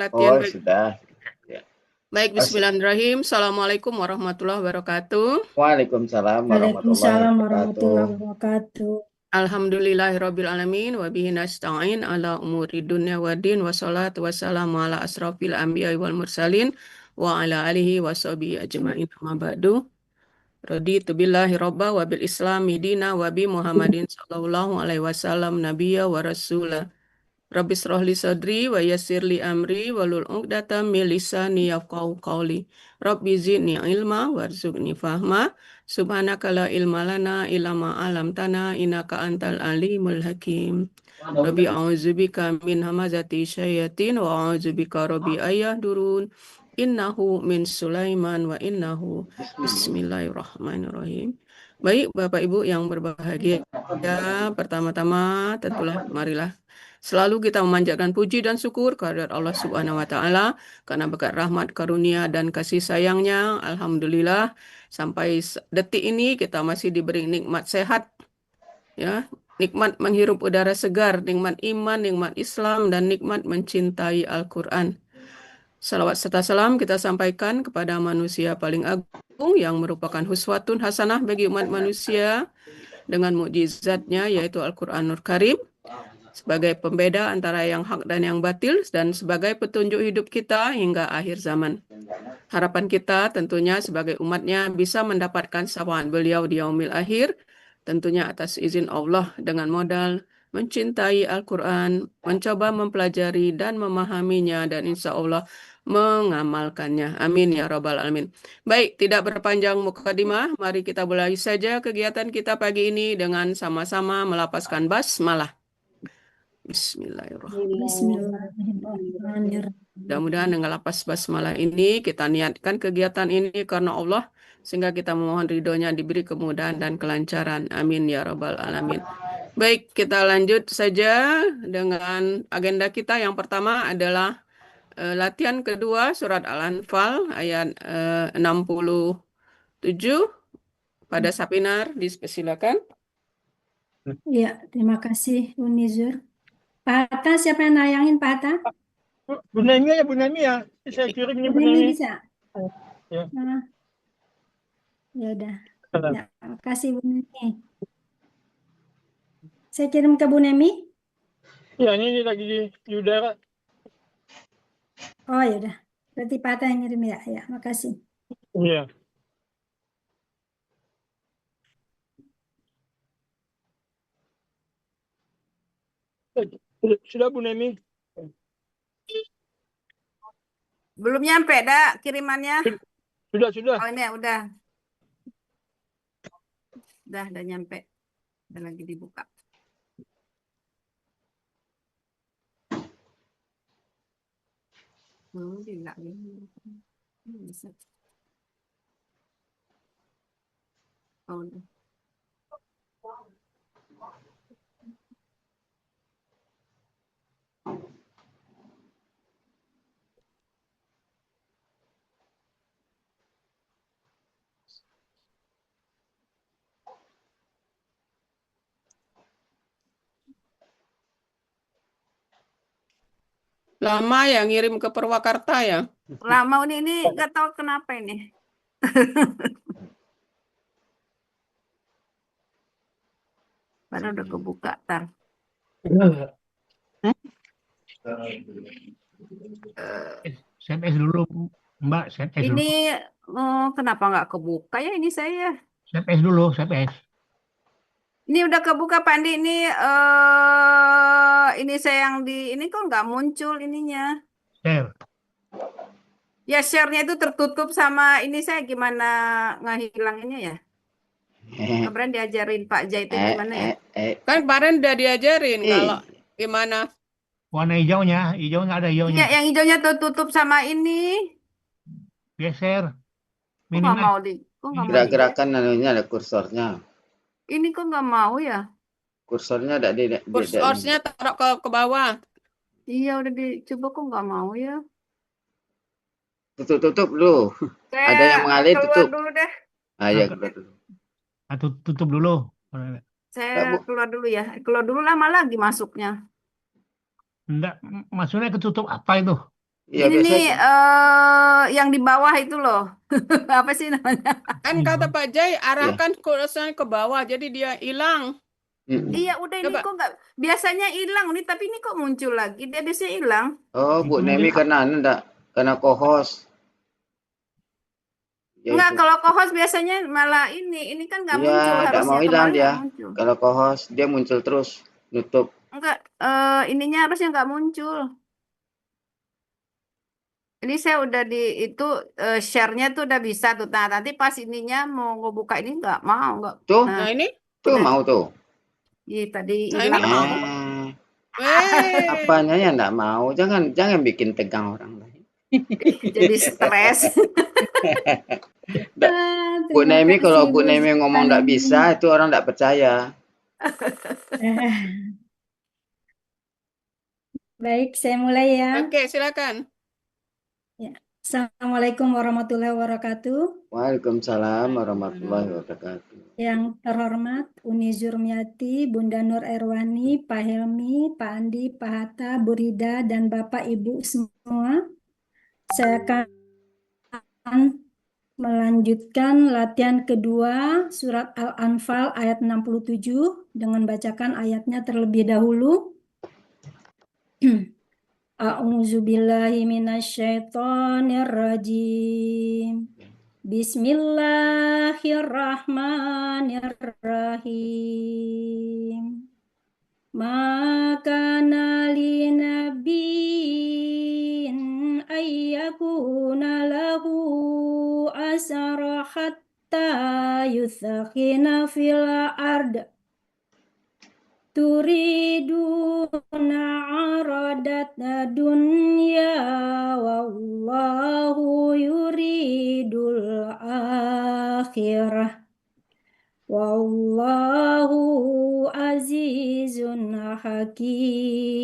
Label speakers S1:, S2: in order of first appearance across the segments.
S1: latihan.
S2: Oh, sudah. Ya.
S1: Baik, bismillahirrahmanirrahim. Assalamualaikum warahmatullahi wabarakatuh.
S2: Waalaikumsalam warahmatullahi
S3: Waalaikumsalam
S2: wabarakatuh.
S3: warahmatullahi wabarakatuh.
S1: Alhamdulillahirrabbilalamin wa bihi nasta'in ala umuri dunya wa din wa salatu wassalamu ala asrafil anbiya wal mursalin wa ala alihi wa sahbihi ajma'in amma ba'du. Raditu billahi robba wa bil islami dina wa bi Muhammadin sallallahu alaihi wasallam nabiyya wa rasulah. Rabbi shrah li sadri wa yassir li amri walul 'uqdatam min lisani yafqahu qawli. Rabbi zidni ilma warzuqni fahma. Subhanaka la ilma lana illa ma 'allamtana innaka antal alimul hakim. Rabbi a'udzubika min hamazati syayatin wa a'udzubika rabbi ayahdurun. Innahu min Sulaiman wa innahu bismillahirrahmanirrahim. Baik, Bapak Ibu yang berbahagia, pertama-tama tentulah marilah selalu kita memanjatkan puji dan syukur kehadirat Allah Subhanahu wa taala karena berkat rahmat karunia dan kasih sayangnya, alhamdulillah sampai detik ini kita masih diberi nikmat sehat, ya, nikmat menghirup udara segar, nikmat iman, nikmat Islam, dan nikmat mencintai Al-Quran. Salawat serta salam kita sampaikan kepada manusia paling agung yang merupakan huswatun hasanah bagi umat manusia dengan mukjizatnya yaitu Al-Quranul Karim sebagai pembeda antara yang hak dan yang batil dan sebagai petunjuk hidup kita hingga akhir zaman. Harapan kita tentunya sebagai umatnya bisa mendapatkan syafaat beliau di yaumil akhir, tentunya atas izin Allah dengan modal mencintai Al-Quran, mencoba mempelajari dan memahaminya, dan insya Allah mengamalkannya. Amin ya Rabbal Alamin. Baik, tidak berpanjang mukadimah, mari kita mulai saja kegiatan kita pagi ini dengan sama-sama melapaskan basmalah. Bismillahirrahmanirrahim.
S3: Bismillahirrahmanirrahim.
S1: Mudah-mudahan dengan lapas basmalah ini kita niatkan kegiatan ini karena Allah sehingga kita memohon ridhonya diberi kemudahan dan kelancaran. Amin ya Rabbal Alamin. Baik, kita lanjut saja dengan agenda kita. Yang pertama adalah latihan kedua surat Al-Anfal ayat 67. Pada Sapinar, dipersilakan.
S3: Ya, terima kasih Unizur. Pak Hatta, siapa yang nayangin Pak Hatta?
S4: Bu Nemi ya. Saya kirim ini Bu
S3: Bu Nemi
S4: Nemi.
S3: bisa?
S4: Ya.
S3: Nah, ya udah. Ya, makasih Bu Nemi. Saya kirim ke Bu Nemi.
S4: Ya, ini lagi di udara.
S3: Oh ya udah. Berarti Pak Hatta yang ngirim ya. Ya, makasih.
S4: Iya. Sudah Bu Nemi?
S5: Belum nyampe dah kirimannya.
S4: Sudah.
S5: Oh ini ya, udah. Udah nyampe. Udah lagi dibuka. Tidak. Bisa. Oh, udah.
S1: Lama ya ngirim ke Purwakarta ya?
S5: Lama ini nggak tahu kenapa ini. Padahal udah kebuka, tar.
S6: SMS dulu Mbak, SMS dulu.
S5: Ini kenapa nggak kebuka ya ini saya?
S6: SMS dulu, SMS.
S5: Ini udah kebuka Pak Andi. Ini saya yang di ini kok nggak muncul ininya.
S6: Share.
S5: Ya share-nya itu tertutup sama ini saya gimana ngehilanginnya ya? Kemarin diajarin Pak Jai itu gimana ya?
S1: Kan kemarin udah diajarin kalau gimana.
S6: Warna hijaunya nggak ada hijaunya.
S5: Iya, yang hijaunya tertutup sama ini.
S6: Geser.
S5: Kok nggak mau di?
S2: Gerak-gerakan anunya ada kursornya.
S5: Ini kok nggak mau ya?
S2: Kursornya ada di
S1: Kursornya taruh ke bawah.
S5: Iya udah dicoba kok nggak mau ya.
S2: Tutup dulu. Ada yang mengalir tutup.
S5: Keluar dulu deh.
S2: Ya keluar dulu.
S6: Tutup dulu.
S5: Saya keluar dulu ya. Keluar dulu lama lagi masuknya.
S6: Enggak, maksudnya ketutup apa itu?
S2: Iya,
S5: Ini
S2: biasa
S5: nih
S2: aja.
S5: yang di bawah itu loh. Apa sih namanya?
S1: Kan kata Pak Jai,
S2: Iya.
S1: arahkan kursornya ke bawah, jadi dia hilang.
S2: Mm-mm.
S5: Iya, udah ini
S1: Coba.
S5: kok nggak biasanya hilang nih, tapi ini kok muncul lagi. Dia biasanya hilang.
S2: Oh, Bu
S6: Itu
S2: Nemi
S6: mungkin
S2: karena karena co-host. Ya
S5: Enggak,
S2: itu.
S5: kalau co-host biasanya malah ini kan nggak
S2: Iya,
S5: muncul,
S2: tidak mau
S5: harusnya
S2: hilang
S5: kemarin
S2: dia.
S5: nggak muncul.
S2: Kalau co-host dia muncul terus, nutup.
S5: Enggak, ininya harusnya nggak muncul. Ini saya udah di itu share-nya tuh udah bisa tuh. Nah, nanti pas ininya mau ngebuka ini nggak mau nggak.
S2: Tuh,
S5: Nah,
S1: Nah ini,
S2: tuh
S5: udah.
S2: mau tuh.
S5: Ih, tadi
S1: nah ini
S5: hilang.
S1: mau.
S2: Apanya ya enggak mau. Jangan bikin tegang orang lain.
S5: Jadi stres.
S2: Nggak. Bu
S3: Terima
S2: Nemi
S3: kasih
S2: kalau Bu
S3: Bu
S2: Nemi ngomong enggak
S3: Nemi.
S2: bisa, itu orang enggak percaya.
S3: Baik, saya mulai ya.
S1: Oke, silakan.
S3: Assalamualaikum warahmatullahi wabarakatuh.
S2: Waalaikumsalam warahmatullahi wabarakatuh.
S3: Yang terhormat Uni Zurmiati, Bunda Nur Erwani, Pak Helmi, Pak Andi, Pak Hatta, Bu Rida, dan Bapak Ibu semua. Saya akan melanjutkan latihan kedua surat Al-Anfal ayat 67 dengan bacakan ayatnya terlebih dahulu. A'udzubillahi minasyaitonirrajim. Bismillahirrahmanirrahim. Maka li nabiyyin ayyakuna lahu asara hatta yuthakhina fil ard. Turiduna aradat dunya wallahu yuridul akhirah. Wallahu azizun hakim.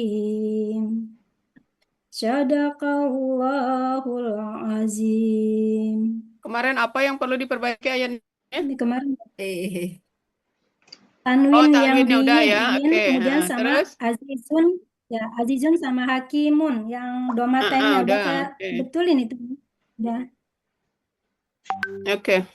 S3: Sadaqallahul azim.
S1: Kemarin apa yang perlu diperbaiki ayatnya?
S3: Ini kemarin
S1: Oh,
S3: tanwin yang
S1: tanwinnya udah ya.
S3: diin,
S1: Oke.
S3: kemudian
S1: Nah,
S3: sama
S1: terus?
S3: azizun, ya azizun sama hakimun yang domatennya
S1: Udah.
S3: baca
S1: Oke.
S3: betulin itu. Ya.
S1: Oke.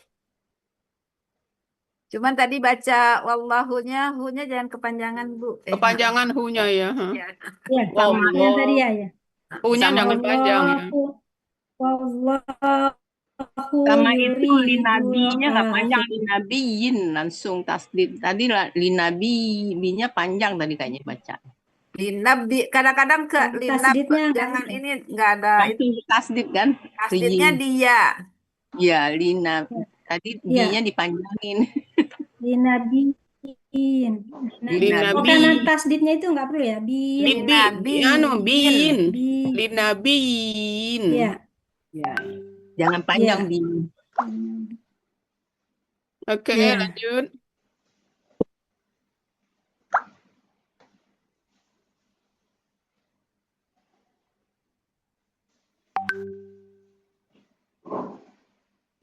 S5: Cuman tadi baca wallahunya, hunya jangan kepanjangan, Bu.
S1: Kepanjangan hu-nya ya.
S5: Ya.
S3: Ya, sama yang tadi ya.
S1: Hu-nya
S5: Sama
S1: jangan panjang ya.
S3: Wallahu
S7: Sama itu
S3: yuridul
S7: linabinya nggak panjang,
S3: akhir.
S7: linabiyin langsung tasdid. Tadi linabinya panjang tadi kayaknya baca.
S5: Linabi, kadang-kadang ke linab,
S3: Tasdidnya nggak
S5: jangan
S3: ada.
S5: ini nggak ada.
S7: Nah, itu tasdid kan?
S5: Tasdidnya dia.
S7: Ya, lina. Tadi
S3: Ya.
S7: B-nya dipanjangin.
S3: Linabiin.
S1: Linabi.
S3: Oh, karena tasdidnya itu nggak perlu ya. Bin.
S1: Bin.
S3: Bin.
S1: Linabin.
S3: Ya.
S7: Ya. Jangan panjang
S3: Ya.
S7: B.
S1: Oke,
S3: Ya.
S1: lanjut.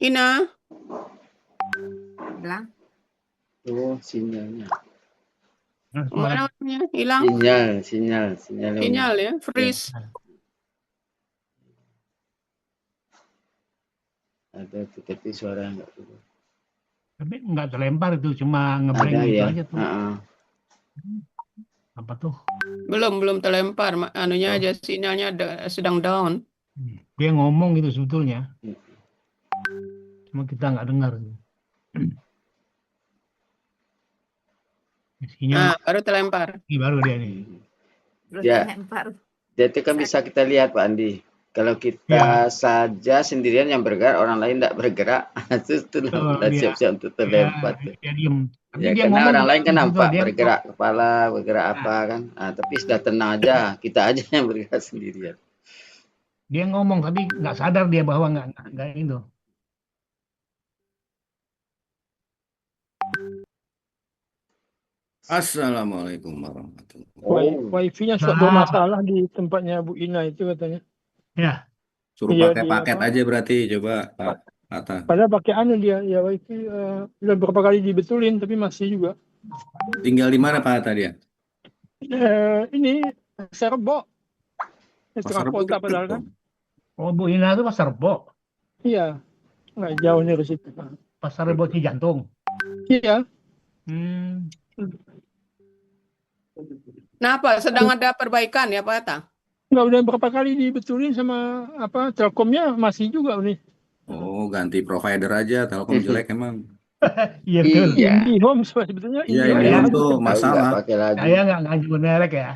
S1: Ina.
S5: Bilang.
S2: Oh, sinyalnya.
S1: Mana namanya? Hilang?
S2: Sinyal.
S1: Ya, freeze.
S2: Ada tuh, tapi suara enggak keluar.
S6: Tapi nggak terlempar itu, cuma ngeblank
S2: Ada
S6: gitu
S2: ya.
S6: aja tuh. Apa tuh?
S1: Belum terlempar. Anunya aja sinyalnya sedang down.
S6: Dia ngomong gitu sebetulnya. Cuma kita nggak dengar. Sinyal
S1: Baru terlempar.
S6: ini baru dia nih.
S5: Terus
S2: Ya.
S5: lempar.
S2: Jadi kan bisa kita lihat Pak Andi. Kalau kita saja sendirian yang bergerak, orang lain tidak bergerak, itu sudah siap-siap untuk terlempar.
S6: Dia diem. Tapi
S2: Ya,
S6: dia
S2: karena
S6: ngomong
S2: orang lain kan
S6: gitu,
S2: nampak
S6: dia
S2: bergerak kepala, bergerak apa kan. Tapi sudah tenang aja, kita aja yang bergerak sendirian.
S6: Dia ngomong tapi nggak sadar dia bahwa nggak itu.
S8: Assalamualaikum warahmatullahi
S2: Oh.
S4: Wifi-nya sudah bermasalah di tempatnya Bu Ina itu katanya.
S6: Ya.
S8: Suruh
S4: Iya,
S8: pakai
S4: dia
S8: paket
S4: apa?
S8: aja berarti, coba Pak Atta.
S4: Padahal pakai dia, ya Wifi udah beberapa kali dibetulin tapi masih juga.
S8: Tinggal di mana Pak Atta dia?
S4: Ini Serbok. Setengah
S8: Serbuk
S4: kota
S8: deket
S4: padahal kan.
S8: dong.
S6: Oh, Bu Ina itu Pasar Rebo.
S4: Iya, nggak jauh dari situ.
S6: Pasar Rebo Cijantung.
S4: Iya.
S6: Hmm.
S1: Nah, Pak, sedang ada perbaikan ya, Pak Hatta?
S4: Nggak, udah berapa kali dibetulin sama Telkomnya masih juga nih.
S8: Oh, ganti provider aja. Telkom jelek emang.
S6: Iya betul.
S2: Iya.
S4: IndiHome sebetulnya
S8: Iya,
S4: IndiHome
S8: IndiHome
S4: bagus.
S8: tuh
S2: Tahu nggak
S8: masalah.
S2: pakai lagi.
S6: Saya nggak nyebut merek ya.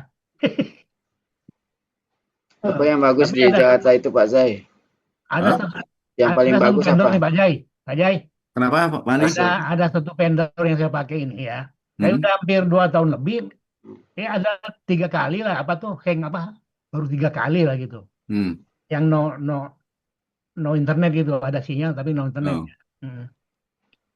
S2: Apa yang bagus
S6: Tapi
S2: di Jakarta itu Pak Zai?
S6: ada
S8: Hah?
S6: satu,
S2: Yang paling
S6: ada satu
S2: bagus
S6: vendor
S2: apa?
S6: nih Pak Jai. Pak Jai,
S8: Kenapa, Pak Manis?
S6: ada satu vendor yang saya pakai ini ya. Saya
S8: Hmm?
S6: udah hampir 2 tahun lebih. Ya ada 3 kali lah apa tuh hang apa? Baru 3 kali lah gitu.
S8: Hmm.
S6: Yang no internet gitu, ada sinyal tapi no internet.
S8: Oh.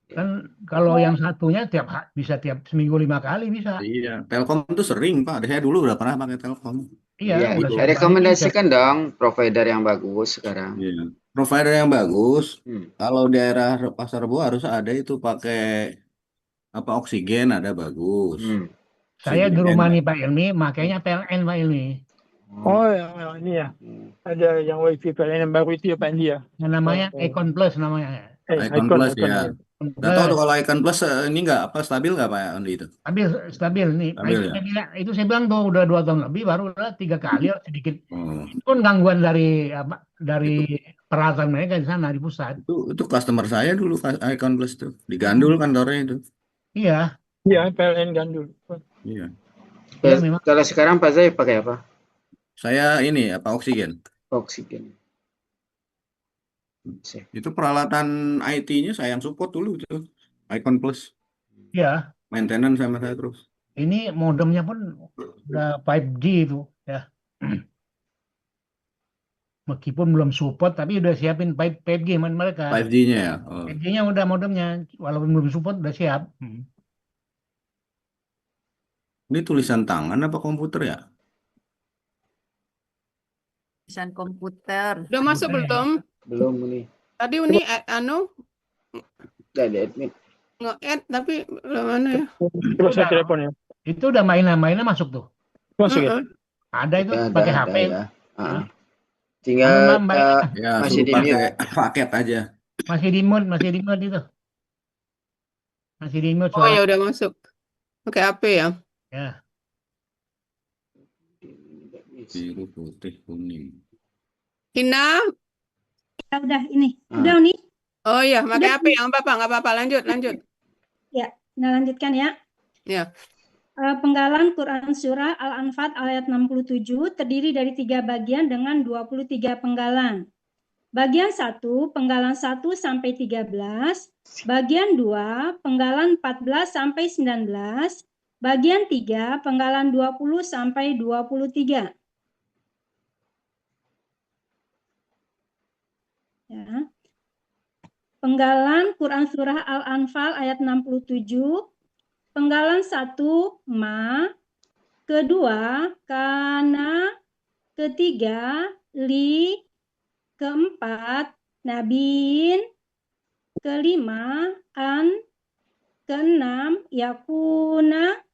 S6: Kan kalau yang satunya bisa tiap seminggu 5 kali bisa.
S8: Iya, Telkom tuh sering, Pak. Saya dulu udah pernah pakai Telkom.
S6: Iya,
S2: Iya,
S6: udah siap
S2: rekomendasikan dong provider yang bagus sekarang.
S8: Iya. Provider yang bagus.
S2: Hmm.
S8: Kalau daerah Pasar Rebo harus ada itu pakai apa oksigen ada bagus.
S6: Saya di
S8: Oksigen.
S6: rumah nih Pak Ilmi, makanya PLN Pak Ilmi.
S4: Oh, yang ini ya. Ada yang WiFi PLN yang baru itu ya Pak Andi ya.
S6: Yang namanya Icon Plus namanya.
S8: Icon Plus ya.
S6: Icon
S8: Nggak tahu tuh
S6: Plus.
S8: kalau Icon Plus ini nggak apa stabil nggak Pak Andi itu?
S6: Stabil nih.
S8: Stabil ya?
S6: Itu saya bilang tuh udah 2 tahun lebih, baru udah 3 kali sedikit.
S8: Oh.
S6: Itu pun gangguan dari peralatan mereka di sana di pusat.
S8: Itu customer saya dulu Icon Plus tuh di Gandul kantornya itu.
S6: Iya.
S4: Iya, PLN Gandul.
S8: Iya.
S6: Iya, memang.
S2: Kalau sekarang Pak Zai pakai apa?
S8: Saya ini apa oksigen.
S2: Oksigen.
S8: Itu peralatan IT-nya saya yang support dulu itu Icon Plus.
S6: Iya.
S8: Maintenance sama saya terus.
S6: Ini modemnya pun udah 5G itu ya. Meskipun belum support tapi udah siapin 5G mereka.
S8: 5G-nya ya. Oh.
S6: 5G-nya udah modemnya walaupun belum support udah siap.
S8: Ini tulisan tangan apa komputer ya?
S5: Tulisan komputer.
S1: Udah masuk belum?
S2: Belum nih.
S1: Tadi Uni
S2: Dari admin.
S1: nge-add tapi mana ya?
S4: Coba saya telepon ya.
S6: Itu udah mainnya masuk tuh.
S4: Masuk ya?
S6: Ada itu pakai HP.
S2: Ya. Tinggal
S8: ya,
S2: masih di
S8: pakai paket aja.
S6: Masih di mute itu. Masih di mute
S1: Oh
S6: suara.
S1: ya udah masuk. Pakai HP ya.
S6: Ya.
S8: Biru, putih, kuning.
S1: Hina?
S3: Ya, udah ini. Udah nih.
S1: Oh iya, pakai
S3: Udah.
S1: HP yang nggak apa-apa. Lanjut.
S3: Ya, nah lanjutkan ya.
S1: Ya.
S3: Penggalan Quran Surah Al-Anfal ayat 67 terdiri dari 3 bagian dengan 23 penggalan. Bagian 1, penggalan 1 sampai 13. Bagian 2, penggalan 14 sampai 19. Bagian 3, penggalan 20 sampai 23. Ya. Penggalan Quran Surah Al-Anfal ayat 67. Penggalan 1, ma. Kedua, kana. Ketiga, li. Keempat, nabiin. Kelima, an. Keenam, yakuna.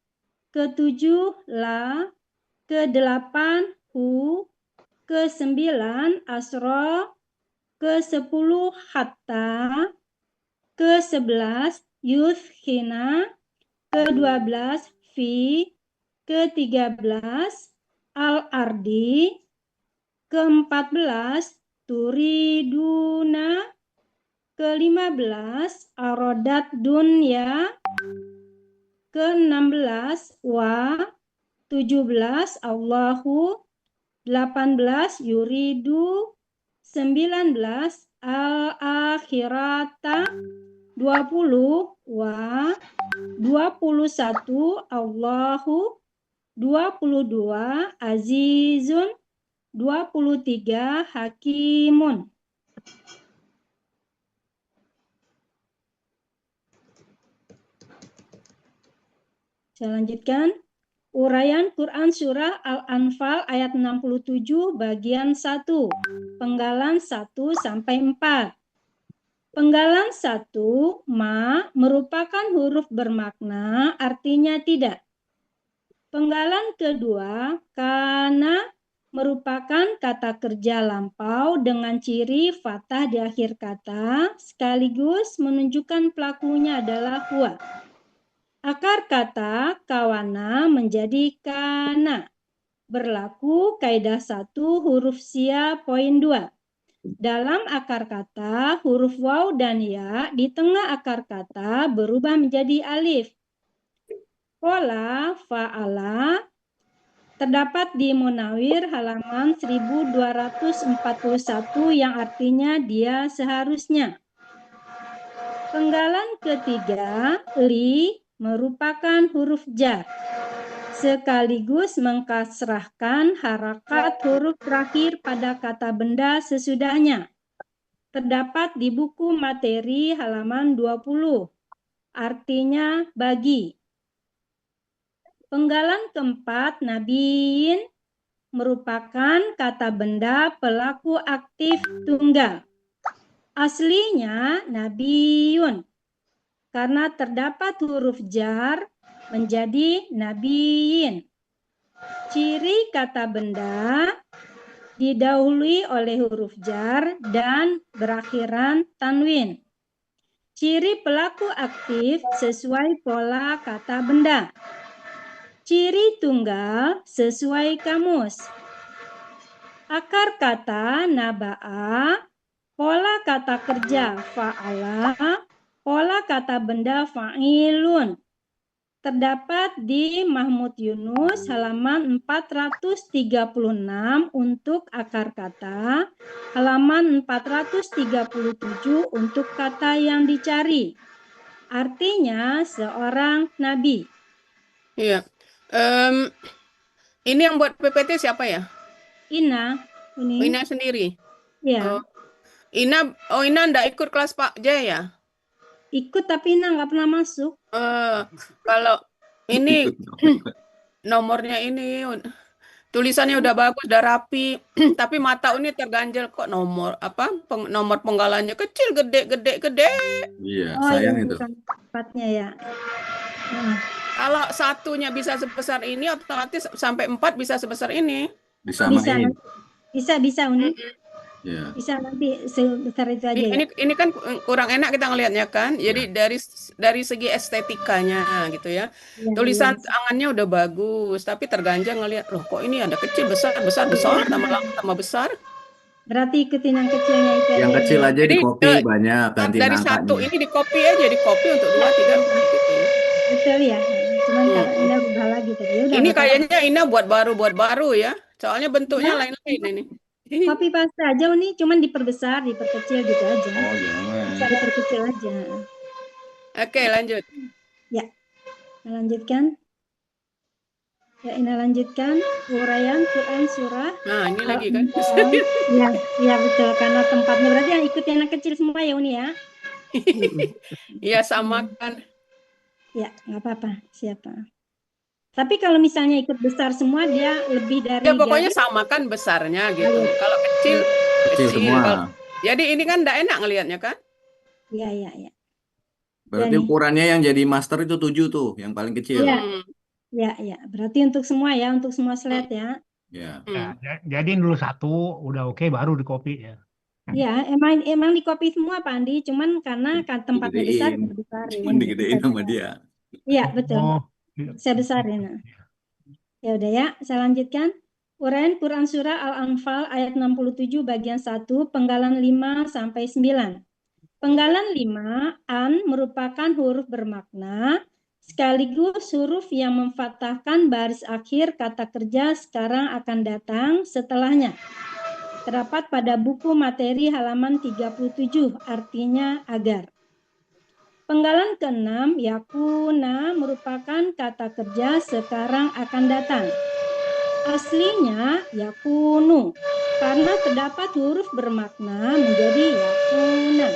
S3: Ketujuh, la. Kedelapan, hu. Kesembilan, asro. Ke-10 hatta, ke-11 yuthkhina, ke-12 fi, ke-13 al-ardi, ke-14 turiduna, ke-15 arodat dunya, ke-16 wa, 17 Allahu, 18 yuridu, 19 al-akhirata, 20 wa, 21 Allahu, 22 azizun, 23 hakimun. Saya lanjutkan. Uraian Quran Surah Al-Anfal ayat 67 bagian 1. Penggalan 1 sampai 4. Penggalan 1, ma, merupakan huruf bermakna, artinya tidak. Penggalan kedua, kana, merupakan kata kerja lampau dengan ciri fathah di akhir kata, sekaligus menunjukkan pelakunya adalah huwa. Akar kata kawana menjadi kana. Berlaku kaidah 1 huruf sia poin 2. Dalam akar kata, huruf waw dan ya di tengah akar kata berubah menjadi alif. Pola fa'ala terdapat di Munawir halaman 1241 yang artinya dia seharusnya. Penggalan ketiga, li merupakan huruf jar, sekaligus mengkasrahkan harakat huruf terakhir pada kata benda sesudahnya. Terdapat di buku materi halaman 20, artinya bagi. Penggalan keempat, nabiin merupakan kata benda pelaku aktif tunggal. Aslinya nabiyun. Karena terdapat huruf jar menjadi nabiyin. Ciri kata benda didahului oleh huruf jar dan berakhiran tanwin. Ciri pelaku aktif sesuai pola kata benda. Ciri tunggal sesuai kamus. Akar kata naba'a, pola kata kerja fa'ala, pola kata benda fa'ilun. Terdapat di Mahmud Yunus halaman 436 untuk akar kata, halaman 437 untuk kata yang dicari. Artinya seorang nabi.
S1: Iya. Ini yang buat PPT siapa ya?
S3: Ina, ini.
S1: Ina sendiri.
S3: Ya,
S1: Ina ndak ikut kelas Pak Jaya ya?
S3: ikut tapi Ina nggak pernah masuk.
S1: Kalau ini nomornya ini tulisannya udah bagus, udah rapi, tapi mata ini terganjel kok nomor nomor penggalannya kecil, gede.
S8: Iya,
S3: Oh,
S8: sayang
S3: ini
S8: itu.
S3: bukan tempatnya ya. Nah,
S1: Kalau satunya bisa sebesar ini, otomatis sampai 4 bisa sebesar ini.
S8: Disamain.
S3: bisa Uni.
S8: Ya.
S3: Bisa nanti sebesar itu aja ya.
S1: Ini kan kurang enak kita ngelihatnya kan. Jadi dari segi estetikanya gitu ya.
S3: Iya,
S1: Tulisan
S3: iya.
S1: tangannya udah bagus, tapi terganjal ngelihat, loh kok ini ada kecil, besar, tambah lama tambah besar.
S3: Berarti ikutin yang kecilnya itu
S8: Yang
S3: aja
S8: kecil
S3: ya.
S8: aja di copy banyak, gantiin
S1: Dari
S8: angkanya.
S1: satu ini di copy aja, di copy untuk 2, 3, 4 gitu.
S3: Betul ya. Cuman kalau Ina ubah lagi tadi. Ya udah,
S1: Ini
S3: nggak apa-apa.
S1: kayaknya Ina buat baru ya. Soalnya bentuknya
S3: Ya.
S1: lain-lain ini.
S3: Copy paste aja Uni, cuman diperbesar, diperkecil gitu aja.
S8: Oh, jangan.
S3: Bisa diperkecil aja.
S1: Oke, lanjut.
S3: Ya. Nah, lanjutkan. Ya, Ina lanjutkan uraian Quran surah.
S1: Nah, ini lagi kan.
S3: Iya betul, karena tempatnya berarti yang ikut yang kecil semua ya Uni ya.
S1: Iya, samakan.
S3: Ya, nggak apa-apa, siapa. Tapi kalau misalnya ikut besar semua, dia lebih dari
S1: Ya pokoknya
S3: garis.
S1: samakan besarnya gitu. Kalau kecil
S8: semua.
S1: Jadi ini kan enggak enak ngelihatnya kan?
S3: Iya.
S8: Berarti
S3: Dan-
S8: ukurannya yang jadi master itu 7 tuh, yang paling kecil.
S3: Iya. Berarti untuk semua ya, untuk semua slide ya.
S8: Ya.
S6: Jadi dulu satu, udah oke, baru di copy ya.
S3: Iya, emang di copy semua Pak Andi, cuman karena kan tempatnya besar,
S8: Digedein.
S3: dibesarin.
S8: Cuman digedein sama dia.
S3: Iya, betul.
S6: Oh,
S3: Saya besarin. Nah. Ya udah ya, saya lanjutkan. Uraian Quran Surah Al-Anfal ayat 67 bagian 1, penggalan 5 sampai 9. Penggalan 5, an merupakan huruf bermakna, sekaligus huruf yang memfathahkan baris akhir kata kerja sekarang akan datang setelahnya. Terdapat pada buku materi halaman 37, artinya agar. Penggalan ke-6, yakuna merupakan kata kerja sekarang akan datang. Aslinya yakunu, karena terdapat huruf bermakna menjadi yakuna.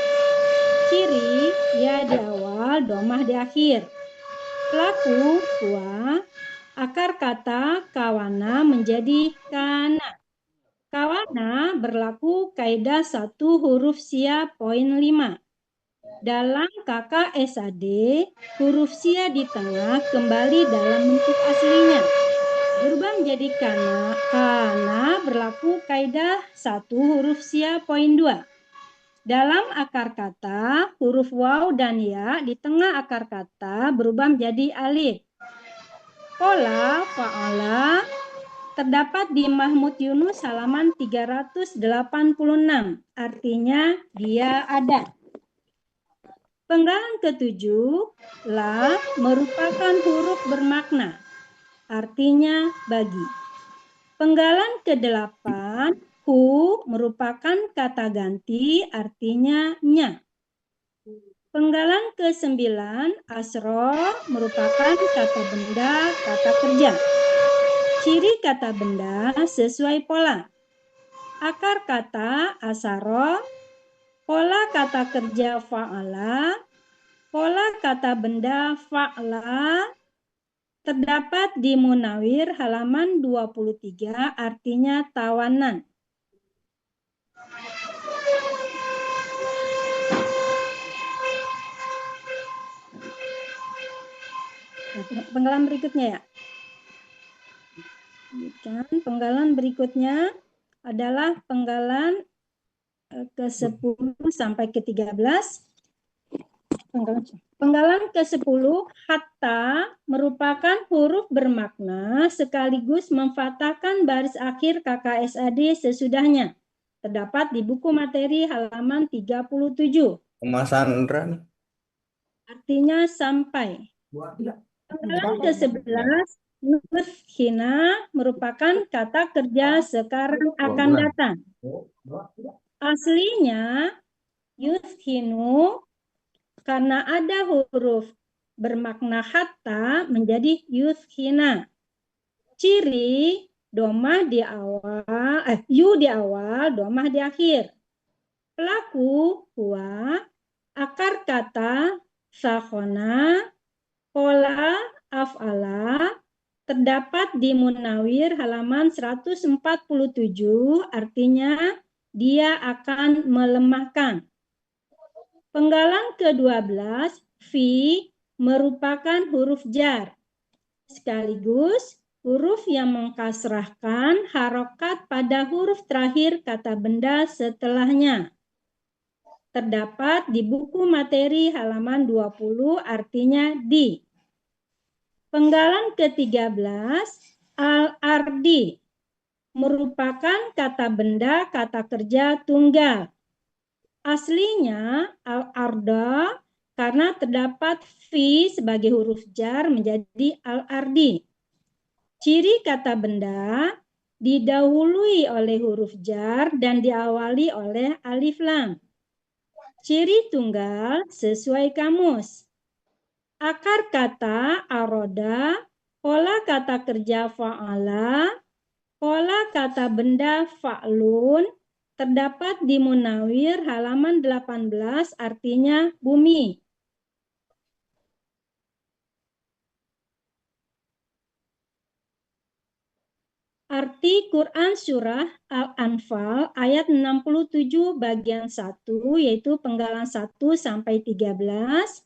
S3: Ciri, ya di awal, domah di akhir. Pelaku, huwa, akar kata kawana menjadi kana. Kawana berlaku kaidah 1 huruf sia poin 5. Dalam KKSAD, huruf sia di tengah kembali dalam bentuk aslinya. berubah menjadi kana karena berlaku kaidah 1 huruf sia poin 2. Dalam akar kata, huruf waw dan ya di tengah akar kata berubah menjadi alif. Pola fa'ala terdapat di Mahmud Yunus halaman 386, artinya dia ada. Penggalan ketujuh, la merupakan huruf bermakna, artinya bagi. Penggalan ke-8, hu merupakan kata ganti, artinya nya. Penggalan ke-9, asro merupakan kata benda, kata kerja. Ciri kata benda sesuai pola. Akar kata asaro, pola kata kerja fa'ala, pola kata benda fa'la, terdapat di Munawir halaman 23, artinya tawanan. Penggalan berikutnya ya. Penggalan berikutnya adalah penggalan ke-10 sampai ke-13. Penggalan ke-10, hatta merupakan huruf bermakna sekaligus memfathahkan baris akhir KKSAD sesudahnya. Terdapat di buku materi halaman 37.
S9: Mas Sandra nih.
S3: Artinya sampai. Penggalan ke-11, yuthkhina merupakan kata kerja sekarang akan datang. Aslinya yuthkhinu, karena ada huruf bermakna hatta menjadi yuthkhina. Ciri domah di awal, yu di awal, domah di akhir. Pelaku huwa, akar kata sakhona, pola af'ala, terdapat di Munawir halaman 147, artinya dia akan melemahkan. Penggalan ke-12, fi merupakan huruf jar, sekaligus huruf yang mengkasrahkan harokat pada huruf terakhir kata benda setelahnya. Terdapat di buku materi halaman 20, artinya di. Penggalan ke-13, al-ardi merupakan kata benda, kata kerja tunggal. Aslinya al-arda karena terdapat fi sebagai huruf jar menjadi al-ardi. Ciri kata benda didahului oleh huruf jar dan diawali oleh alif lam. Ciri tunggal sesuai kamus. Akar kata aroda, pola kata kerja fa'ala, pola kata benda fa'lun, terdapat di Munawir halaman 18, artinya bumi. Arti Quran Surah Al-Anfal ayat 67 bagian 1, yaitu penggalan 1 sampai 13.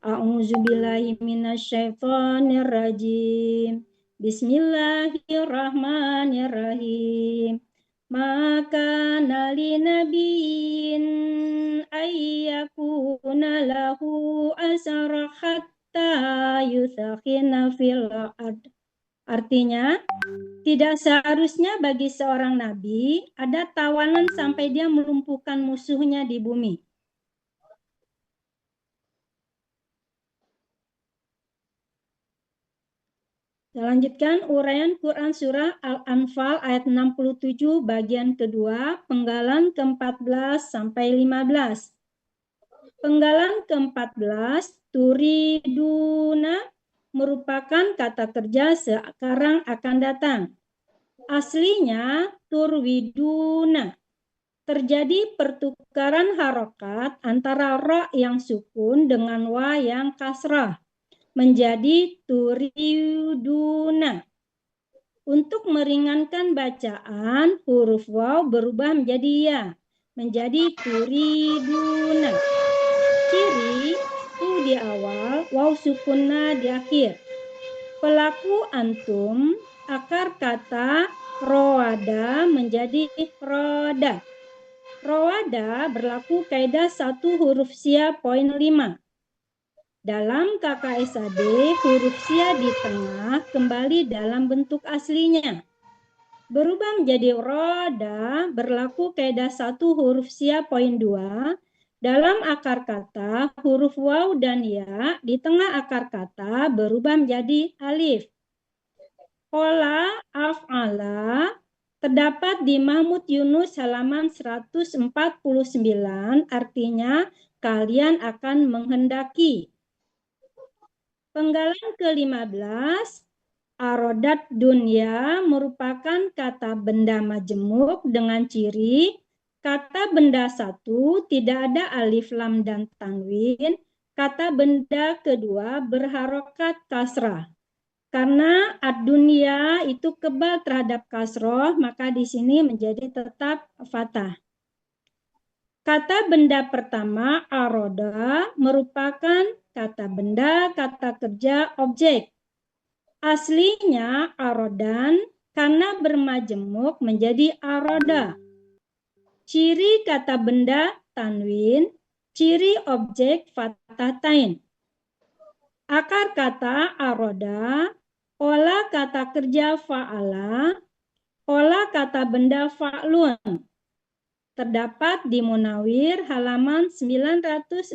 S3: A'udzubillahi minasyaitonirrajim. Bismillahirrahmanirrahim. Maka nali nabiin ayyakuna lahu asara hatta yuthakhina fil ard. Artinya, tidak seharusnya bagi seorang nabi ada tawanan sampai dia melumpuhkan musuhnya di bumi. Saya lanjutkan uraian Quran Surah Al-Anfal ayat 67 bagian kedua, penggalan ke-14 sampai 15. Penggalan ke-14, turiduna merupakan kata kerja sekarang akan datang. Aslinya turwiduna. Terjadi pertukaran harokat antara ra yang sukun dengan wa yang kasrah menjadi turiduna. Untuk meringankan bacaan, huruf waw berubah menjadi ya, menjadi turiduna. Ciri tu di awal, waw sukunna di akhir. Pelaku antum, akar kata roada menjadi roda. Roada berlaku kaidah 1 huruf sia poin 5. Dalam KKSAD, huruf sia di tengah kembali dalam bentuk aslinya. Berubah menjadi roda berlaku kaidah 1 huruf sia poin 2. Dalam akar kata, huruf waw dan ya di tengah akar kata berubah menjadi alif. Pola af'ala terdapat di Mahmud Yunus halaman 149, artinya kalian akan menghendaki. Penggalan ke-15, arodat dunya merupakan kata benda majemuk dengan ciri kata benda satu tidak ada alif lam dan tanwin, kata benda kedua berharokat kasrah. Karena ad-dunya itu kebal terhadap kasroh, maka di sini menjadi tetap fathah. Kata benda pertama, aroda, merupakan kata benda, kata kerja, objek. Aslinya arodan, karena bermajemuk menjadi aroda. Ciri kata benda, tanwin, ciri objek, fathatain. Akar kata aroda, pola kata kerja fa'ala, pola kata benda fa'lun. Terdapat di Munawir halaman 916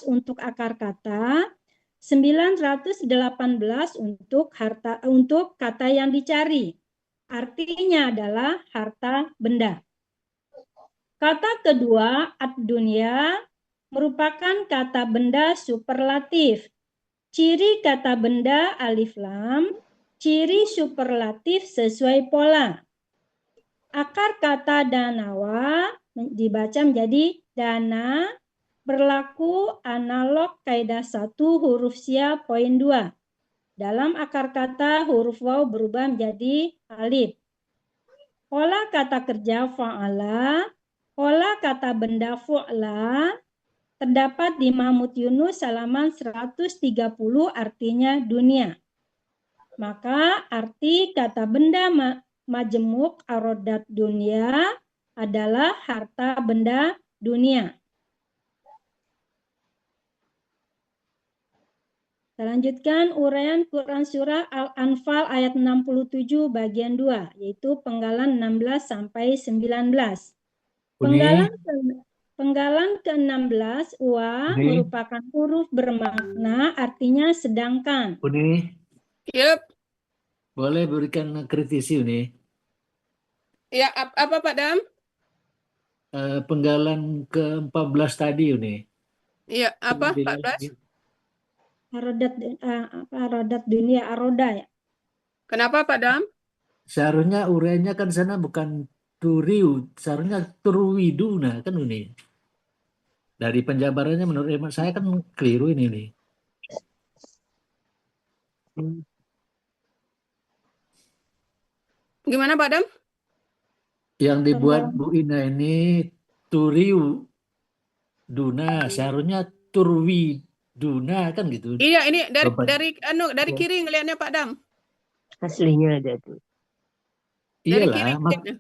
S3: untuk akar kata, 918 untuk kata yang dicari. Artinya adalah harta benda. Kata kedua, ad-dunya, merupakan kata benda superlatif. Ciri kata benda alif lam, ciri superlatif sesuai pola. Akar kata danawa dibaca menjadi dana, berlaku analog kaidah 1 huruf sia poin 2. Dalam akar kata huruf waw berubah menjadi alif. Pola kata kerja fa'ala, pola kata benda fu'la, terdapat di Mahmud Yunus halaman 130, artinya dunia. Maka arti kata benda majemuk arodat dunia adalah harta benda dunia. Kita lanjutkan uraian Quran Surah Al-Anfal ayat 67 bagian 2, yaitu penggalan 16 sampai 19. Penggalan ke-16 wa merupakan huruf bermakna, artinya sedangkan.
S6: Uni,
S1: Yep.
S6: boleh berikan kritisi Uni?
S1: Ya, apa Pak Dam?
S6: Penggalan ke-14 tadi Uni.
S1: Iya, apa 14?
S3: Arodat dunia, aroda ya.
S1: Kenapa Pak Dam?
S6: Seharusnya uraiannya kan sana bukan turiu, seharusnya turwiduna kan Uni. Dari penjabarannya menurut hemat saya kan keliru ini nih.
S1: Gimana Pak Dam?
S6: Yang dibuat Bu Ina ini turiu duna, seharusnya turwi duna kan gitu.
S1: Iya, ini dari kiri ngelihatnya Pak Dam.
S7: Aslinya ada tuh.
S1: Dari
S6: Iyalah,
S1: kiri ngelihatnya.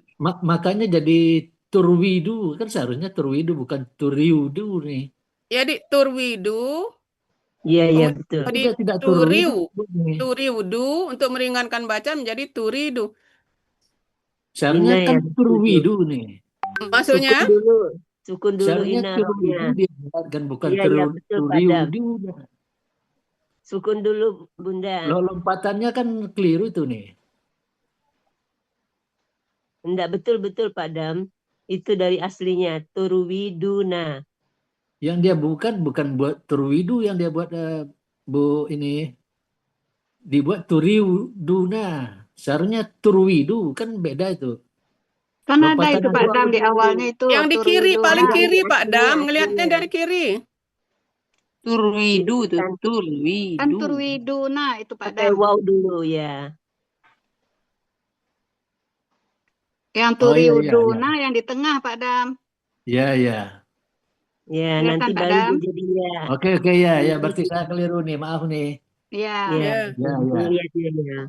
S6: makanya jadi turwidu kan seharusnya turwidu bukan turiudu nih.
S1: Ya di Turwidu.
S7: Iya betul.
S6: Tidak
S1: Turiu.
S6: turwidu.
S1: Turiudu untuk meringankan baca menjadi Turidu.
S6: Seharusnya
S7: Ina
S6: kan
S7: yang
S6: turwidu nih.
S1: Maksudnya?
S7: Sukun dulu
S6: Seharusnya
S7: Ina.
S6: turwidu dibuatkan bukan
S7: Iya betul Padam.
S6: turiudu.
S7: Sukun dulu Bunda.
S6: Lompatannya kan keliru itu nih.
S7: Enggak betul Padam. Itu dari aslinya turwiduna.
S6: Yang dia bukan buat turwidu, yang dia buat Bu ini dibuat turiuduna. Seharusnya turwidu kan beda itu.
S5: Kan ada
S6: Lompatan
S5: itu Pak Dam di awalnya itu.
S1: Yang di kiri, paling kiri Pak Dam,
S7: aslinya.
S1: ngelihatnya dari kiri.
S7: Turwidu tuh,
S5: Kan
S7: turwidu.
S5: Turwiduna itu Pak
S7: Pakai
S5: Dam.
S7: wow dulu ya.
S5: Yang
S6: Oh, iya,
S5: Turiuduna yang di tengah Pak Dam.
S6: Iya.
S7: Ya,
S5: Kelihatan,
S7: nanti
S5: Pak
S7: baru
S5: Dam?
S7: jadinya.
S6: Oke, ya berarti saya keliru nih, maaf nih.
S5: Iya.
S7: Ya,
S1: Ya.
S6: Ya.
S7: lihat ya.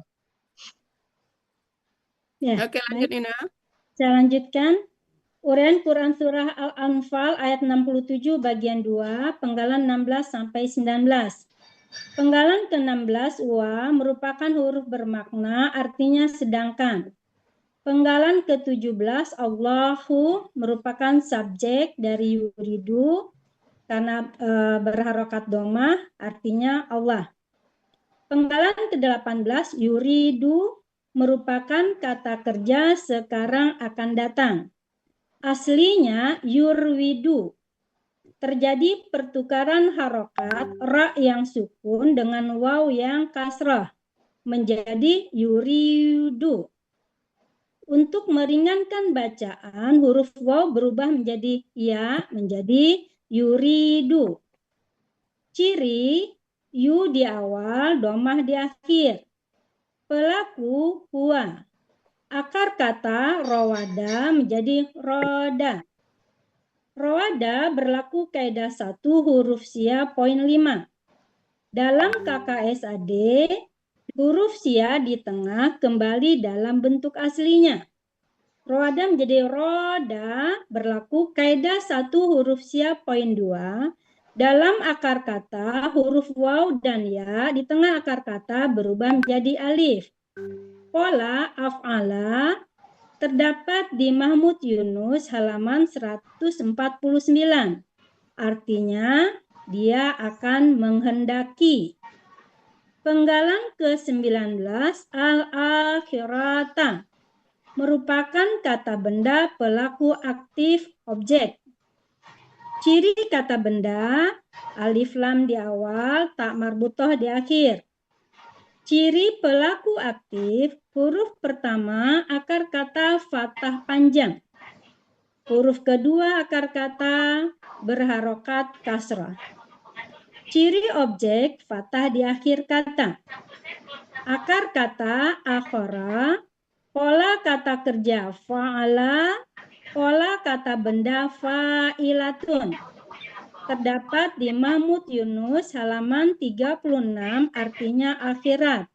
S3: Ya,
S1: Oke, lanjut
S3: baik.
S1: Ina.
S3: Saya lanjutkan. Uraian Quran Surah Al-Anfal ayat 67 bagian 2, penggalan 16 sampai 19. Penggalan ke-16 wa merupakan huruf bermakna, artinya sedangkan. Penggalan ke-17 Allahu merupakan subjek dari yuridu karena berharokat domah, artinya Allah. Penggalan ke-18 yuridu merupakan kata kerja sekarang akan datang. Aslinya yurwidu. Terjadi pertukaran harokat ra yang sukun dengan waw yang kasrah menjadi yuridu. Untuk meringankan bacaan, huruf waw berubah menjadi ya, menjadi yuridu. Ciri yu di awal, domah di akhir. Pelaku huwa. Akar kata rawada menjadi roda. Rawada berlaku kaidah 1 huruf sia poin 5. Dalam KKSAD, huruf sia di tengah kembali dalam bentuk aslinya. Rawada menjadi roda berlaku kaidah 1 huruf sia poin 2. Dalam akar kata, huruf waw dan ya di tengah akar kata berubah menjadi alif. Pola af'ala terdapat di Mahmud Yunus halaman 149. Artinya, dia akan menghendaki. Penggalan ke-19 al-akhirata merupakan kata benda pelaku aktif objek. Ciri kata benda, alif lam di awal, tak marbutoh di akhir. Ciri pelaku aktif, huruf pertama akar kata fathah panjang. Huruf kedua akar kata berharokat kasrah. Ciri objek fathah di akhir kata. Akar kata akhara, pola kata kerja fa'ala, pola kata benda fa'ilatun. Terdapat di Mahmud Yunus halaman 36, artinya akhirat.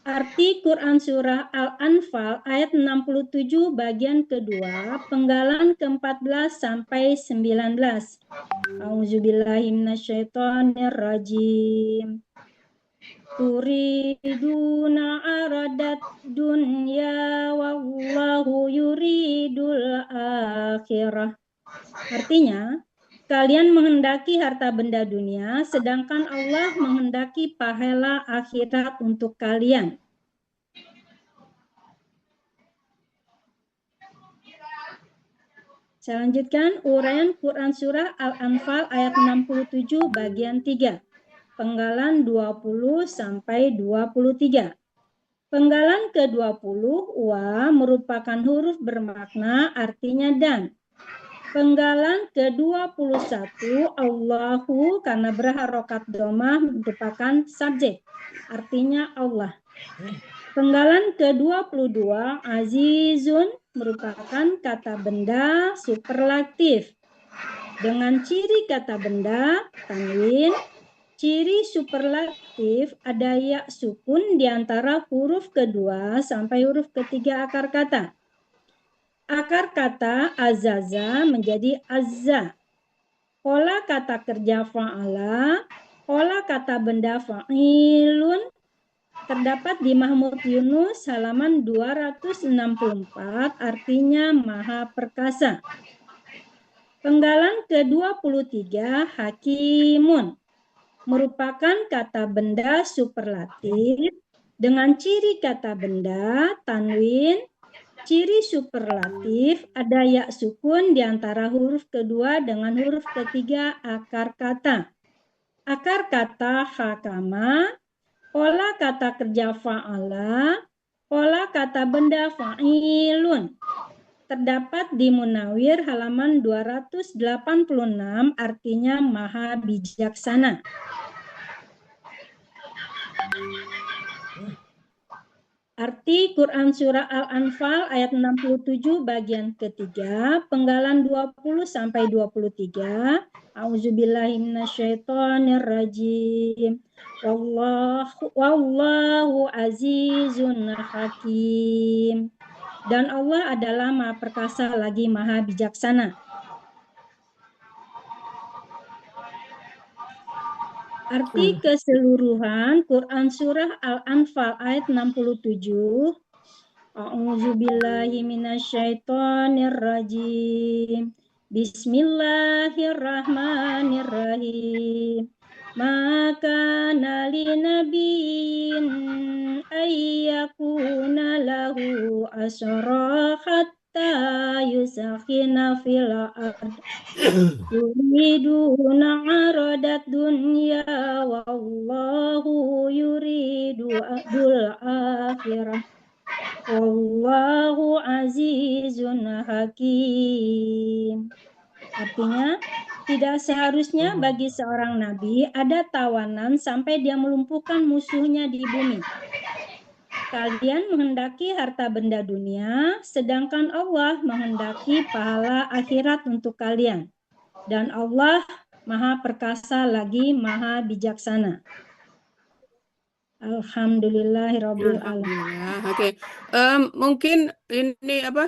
S3: Arti Quran Surah Al-Anfal ayat 67 bagian kedua, penggalan ke-14 sampai 19. A'udzubillahi minasyaitonirrajim. Turiduna aradat dunya wallahu yuridul akhirah. Artinya, kalian menghendaki harta benda dunia, sedangkan Allah menghendaki pahala akhirat untuk kalian. Saya lanjutkan uraian Quran Surah Al-Anfal ayat 67 bagian 3. Penggalan 20 sampai 23. Penggalan ke-20 wa merupakan huruf bermakna artinya dan. Penggalan ke-21 Allahu karena berharokat domah merupakan subjek artinya Allah. Penggalan ke-22 azizun merupakan kata benda superlatif. Dengan ciri kata benda tanwin, ciri superlatif ada ya sukun di antara huruf kedua sampai huruf ketiga akar kata. Akar kata azaza menjadi azza. Pola kata kerja fa'ala, pola kata benda fa'ilun terdapat di Mahmud Yunus halaman 264, artinya maha perkasa. Penggalan ke-23 hakimun merupakan kata benda superlatif dengan ciri kata benda tanwin. Ciri superlatif ada ya sukun di antara huruf kedua dengan huruf ketiga akar kata. Akar kata hakama, pola kata kerja fa'ala, pola kata benda fa'ilun. Terdapat di Munawir halaman 286, artinya maha bijaksana. Arti Quran Surah Al-Anfal ayat 67 bagian ketiga, penggalan 20 sampai 23. A'udzubillahi minasyaitonirrajim. Wallahu azizun hakim. Dan Allah adalah Maha Perkasa lagi Maha Bijaksana. Arti keseluruhan Quran Surah Al-Anfal ayat 67. A'udzubillahi minasyaitonirrajim. Bismillahirrahmanirrahim. Maka nali nabiin ayyakuna lahu asra hatta yusakhina fil ard. Yuriduna aradat dunya wallahu yuridu adul akhirah. Wallahu azizun hakim. Artinya, tidak seharusnya bagi seorang nabi ada tawanan sampai dia melumpuhkan musuhnya di bumi. Kalian menghendaki harta benda dunia, sedangkan Allah menghendaki pahala akhirat untuk kalian. Dan Allah Maha Perkasa lagi Maha Bijaksana. Alhamdulillahirabbil alamin.
S1: Alhamdulillah. Oke. Mungkin ini apa?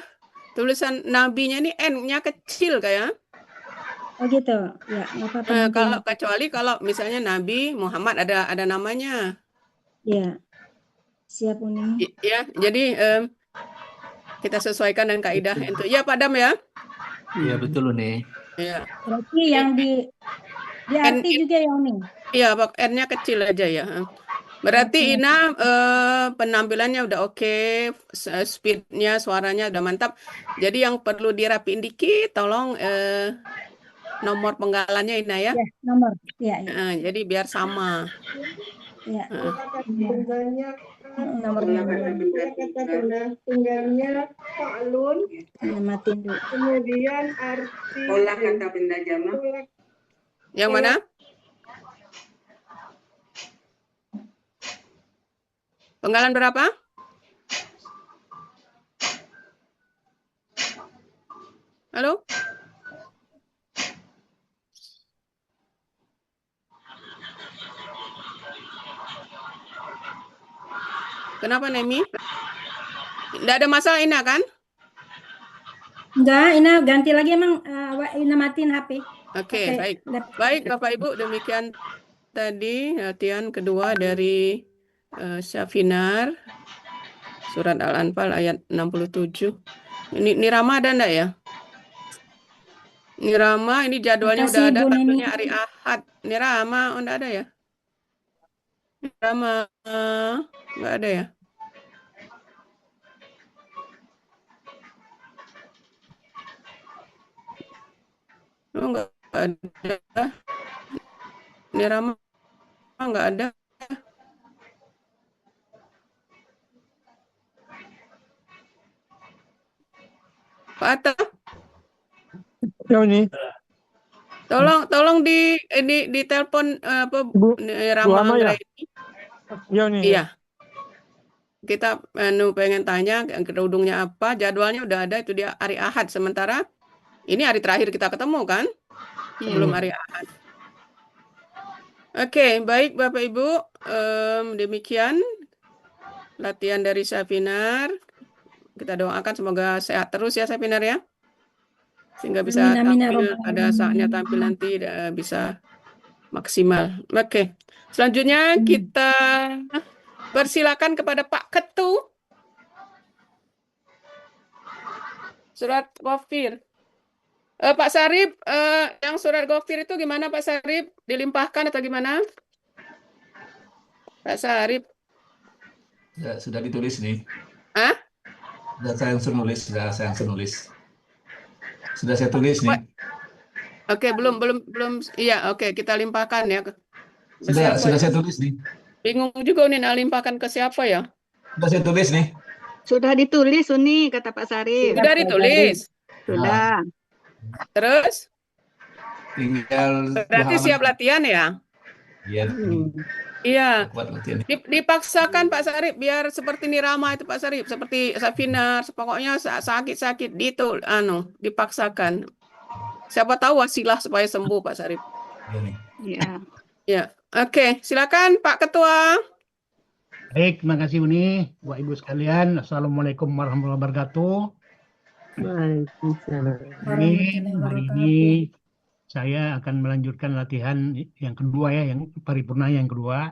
S1: Tulisan nabinya ini N-nya kecil kayak.
S3: Oh gitu. Ya, nggak apa-apa.
S1: Kalau kecuali kalau misalnya Nabi Muhammad ada namanya.
S3: Ya. Siap Uni.
S1: Ya, jadi kita sesuaikan dengan kaidah itu. Ya, Pak Dam ya.
S6: Iya betul nih.
S1: Ya.
S3: Berarti yang di arti juga ya Uni.
S1: Iya, N-nya kecil aja ya. Berarti Ina penampilannya udah oke, speednya, suaranya udah mantap. Jadi yang perlu dirapiin dikit, tolong nomor penggalannya Ina ya.
S3: Ya, nomor. Ya, ya.
S1: Jadi biar sama.
S3: Ya.
S9: Nomornya tunggalnya Fa'lun.
S3: Matiin dulu.
S9: Kemudian arti
S5: Olah kata benda jamak.
S1: Yang mana? Penggalan berapa? Halo? Kenapa Nemi? Tidak ada masalah Ina kan?
S3: Enggak, Ina ganti lagi emang Ina matiin HP.
S1: Oke, baik. Baik Bapak Ibu, demikian tadi latihan kedua dari Syafinar surat Al-Anfal ayat 67. Ini Rama ada enggak ya? Ini Rama, ini jadwalnya udah ada, tampilnya hari Ahad. Ini Rama, enggak ada ya? Rama, enggak ada ya? Oh, enggak ada. Ini Rama enggak ada. Pak Atta,
S4: Ya Uni.
S1: tolong di telepon apa
S4: Bu
S1: Rama
S4: Ama ya?
S1: Anggraini.
S4: Ya Uni.
S1: Iya. Kita pengen tanya kerudungnya apa, jadwalnya udah ada, itu dia hari Ahad. Sementara ini hari terakhir kita ketemu kan? Belum hari Ahad. Oke, baik Bapak Ibu, demikian latihan dari Syafinar. Kita doakan semoga sehat terus ya Syafinar ya. Sehingga bisa tampil pada saatnya tampil nanti bisa maksimal. Oke. Selanjutnya kita persilakan kepada Pak Ketu. Surat Ghafir. Pak Sarip, yang surat Ghafir itu gimana Pak Sarip? Dilimpahkan atau gimana? Pak Sarip.
S6: Ya, sudah ditulis nih.
S1: Hah?
S6: Sudah saya nulis. Sudah saya tulis nih.
S1: Oke, belum. Iya, oke, kita limpahkan ya.
S6: Sudah saya tulis nih.
S1: Bingung juga nih, limpahkan ke siapa ya?
S6: Sudah saya tulis nih.
S5: Sudah ditulis Uni, kata Pak Sarip.
S1: Sudah ditulis.
S5: Sudah.
S1: Terus?
S6: Tinggal
S1: Berarti siap latihan ya?
S10: Biar ini
S1: Iya,
S10: kuat latihannya.
S1: dipaksakan Pak Sarip biar seperti Nirama itu Pak Sarip, seperti Safinar, pokoknya sakit-sakit itu dipaksakan. Siapa tahu wasilah supaya sembuh Pak Sarip.
S10: Iya nih.
S7: Ya.
S1: Ya, oke, silakan Pak Ketua.
S11: Baik, terima kasih Uni, Bapak Ibu sekalian. Assalamualaikum warahmatullahi wabarakatuh. Hari ini saya akan melanjutkan latihan yang kedua ya, yang paripurna yang kedua.